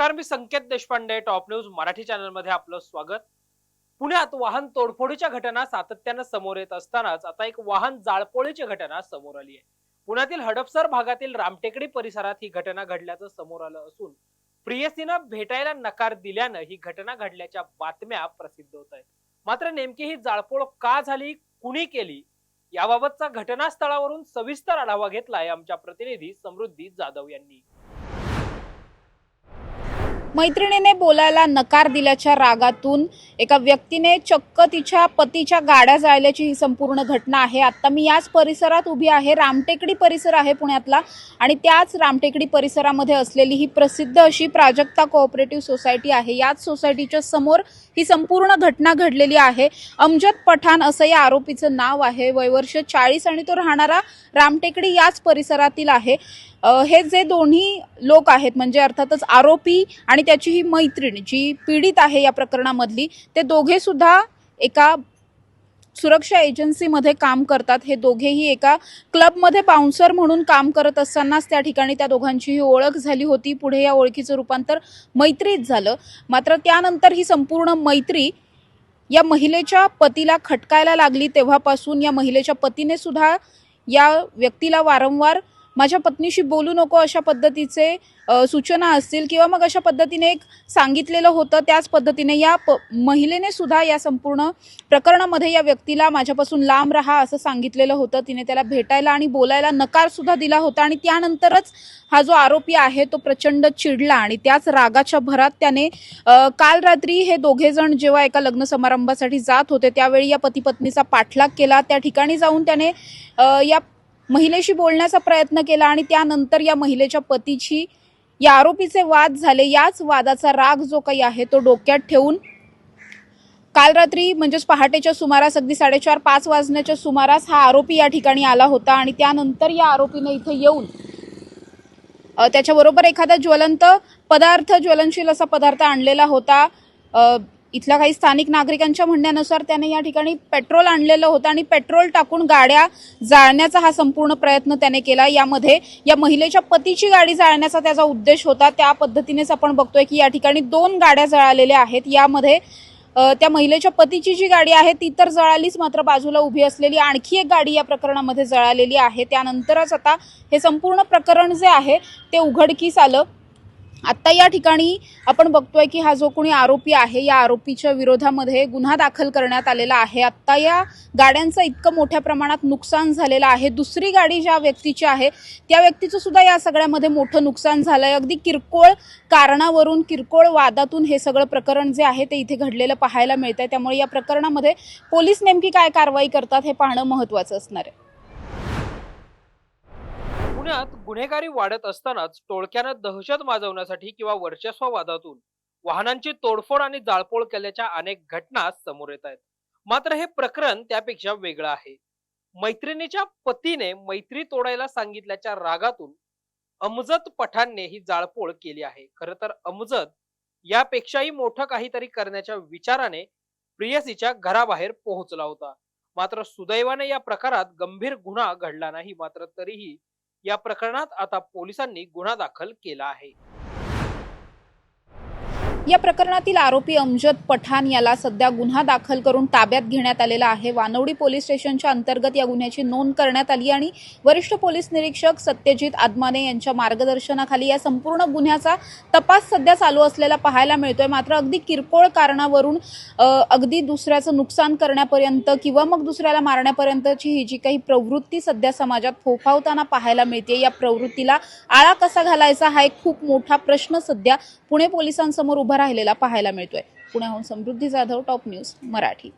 नमस्कार, मी Sanket Deshpande. Top news Marathi channel मध्ये आपलं स्वागत. पुण्यात वाहन तोडफोडीच्या घटना सातत्यानं समोर येत असतानाच आता एक वाहन जाळपोळीची घटना समोर आली आहे. पुण्यातील हडपसर भागातील रामटेकडी परिसरात ही घटना घडल्याचं समोर आलं असून प्रियसीनं भेटायला नकार दिल्यानं ही घटना घडल्याच्या बातम्या प्रसिद्ध होत आहेत. मात्र नेमकी ही जाळपोळ का झाली, कुणी केली, याबाबतचा घटनास्थळावरून सविस्तर आढावा घेतलाय आमच्या प्रतिनिधी समृद्धी जाधव यांनी. मैत्रिणीने बोलायला नकार दिल्याच्या रागातून एका व्यक्तीने चक्क तिच्या पतीच्या गाड्या जाळल्याची ही संपूर्ण घटना आहे. आता मी याच परिसरात उभी आहे. रामटेकडी परिसर आहे पुण्यातला आणि त्याच रामटेकडी परिसरामध्ये असलेली ही प्रसिद्ध अशी प्राजक्ता कोऑपरेटिव्ह सोसायटी आहे. याच सोसायटीच्या समोर ही संपूर्ण घटना घडलेली आहे. अमजद पठाण असं या आरोपीचं नाव आहे. वयवर्ष 40 आणि तो राहणारा रामटेकडी याच परिसरातील आहे. हे जे दोन्ही लोक आहेत म्हणजे अर्थातच आरोपी आणि त्याची ही मैत्रीण जी पीडित आहे या प्रकरणामधली, ते दोघे सुद्धा एका सुरक्षा एजन्सीमध्ये काम करतात. हे दोघेही एका क्लबमध्ये बाउन्सर म्हणून काम करत असतानाच त्या ठिकाणी त्या दोघांची ही ओळख झाली होती. पुढे या ओळखीचं रूपांतर मैत्रीत झालं. मात्र त्यानंतर ही संपूर्ण मैत्री या महिलेच्या पतीला खटकायला लागली. तेव्हापासून या महिलेच्या पतीने सुद्धा या व्यक्तीला वारंवार माझ्या पत्नीशी बोलू नको अशा पद्धतीचे सूचना असतील किंवा मग अशा पद्धतीने एक सांगितलेलं होतं. त्याच पद्धतीने या महिलेने सुद्धा या संपूर्ण प्रकरणामध्ये या व्यक्तीला माझ्यापासून लांब राहा असं सांगितलेलं होतं. तिने त्याला भेटायला आणि बोलायला नकार सुद्धा दिला होता आणि त्यानंतरच हा जो आरोपी आहे तो प्रचंड चिडला आणि त्याच रागाच्या भरात त्याने काल रात्री हे दोघे जण जेव्हा एका लग्न समारंभासाठी जात होते त्यावेळी या पती पत्नीचा पाठलाग केला. त्या ठिकाणी जाऊन त्याने या महिलेशी बोलण्याचा प्रयत्न केला आणि त्यानंतर या महिलेच्या पतीची या आरोपीचे वाद झाले. याच वादाचा राग जो काही आहे तो डोक्यात ठेवून काल रात्री म्हणजेच पहाटेच्या सुमारास अगदी 4:30-5 वाजण्याच्या सुमारास हा आरोपी या ठिकाणी आला होता आणि त्यानंतर या आरोपीने इथे येऊन त्याच्याबरोबर एखादा ज्वलनशील असा पदार्थ आणलेला होता. इथल्या काही स्थानिक नागरिकांच्या म्हणण्यानुसार त्याने या ठिकाणी पेट्रोल आणलेलं होतं आणि पेट्रोल टाकून गाड्या जाळण्याचा हा संपूर्ण प्रयत्न त्याने केला. यामध्ये या महिलेच्या पतीची गाडी जाळण्याचा त्याचा उद्देश होता. त्या पद्धतीनेच आपण बघतोय की या ठिकाणी 2 गाड्या जळालेल्या आहेत. यामध्ये त्या महिलेच्या पतीची जी गाडी आहे ती तर जळालीच, मात्र बाजूला उभी असलेली आणखी एक गाडी या प्रकरणामध्ये जळालेली आहे. त्यानंतरच आता हे संपूर्ण प्रकरण जे आहे ते उघडकीस आलं. आता या ठिकाणी आपण बघतोय की हा जो कोणी आरोपी आहे या आरोपीच्या विरोधामध्ये गुन्हा दाखल करण्यात आलेला आहे. आता या गाड्यांचं इतकं मोठ्या प्रमाणात नुकसान झालेलं आहे. दुसरी गाडी ज्या व्यक्तीची आहे त्या व्यक्तीचं सुद्धा या सगळ्यामध्ये मोठं नुकसान झालंय. अगदी किरकोळ कारणावरून, किरकोळ वादातून हे सगळं प्रकरण जे आहे ते इथे घडलेलं पाहायला मिळतंय. त्यामुळे या प्रकरणामध्ये पोलीस नेमकी काय कारवाई करतात हे पाहणं महत्त्वाचं असणार आहे. पुण्यात गुन्हेगारी वाढत असतानाच टोळक्यानं दहशत माजवण्यासाठी किंवा वर्चस्ववादातून वाहनांची तोडफोड आणि जाळपोळ केल्याच्या अनेक घटना समोर येत आहेत. मात्र हे प्रकरण त्यापेक्षा वेगळं आहे. मैत्रिणीच्या पतीने मैत्री तोडायला सांगितल्याच्या रागातून अमजद पठाणने ही जाळपोळ केली आहे. खरं तर अमजद यापेक्षाही मोठं काहीतरी करण्याच्या विचाराने प्रियसीच्या घराबाहेर पोहोचला होता. मात्र सुदैवाने या प्रकारात गंभीर गुन्हा घडला नाही. मात्र तरीही या प्रकरणात आता पोलिसांनी गुन्हा दाखल केला आहे. या प्रकरणातील आरोपी अमजद पठाण याला सध्या गुन्हा दाखल करून ताब्यात घेण्यात आलेला आहे. वानवडी पोलीस स्टेशनच्या अंतर्गत या गुन्ह्याची नोंद करण्यात आली आणि वरिष्ठ पोलीस निरीक्षक सत्यजित आदमाने यांच्या मार्गदर्शनाखाली या संपूर्ण गुन्ह्याचा तपास सध्या चालू असलेला पाहायला मिळतोय. मात्र अगदी किरकोळ कारणावरून अगदी दुसऱ्याचं नुकसान करण्यापर्यंत किंवा मग दुसऱ्याला मारण्यापर्यंतची ही जी काही प्रवृत्ती सध्या समाजात फोफावताना पाहायला मिळते, या प्रवृत्तीला आळा कसा घालायचा हा एक खूप मोठा प्रश्न सध्या पुणे पोलिसांसमोर उभा राहिलेला पाहायला मिळतोय. पुण्याहून समृद्धी जाधव, टॉप न्यूज मराठी.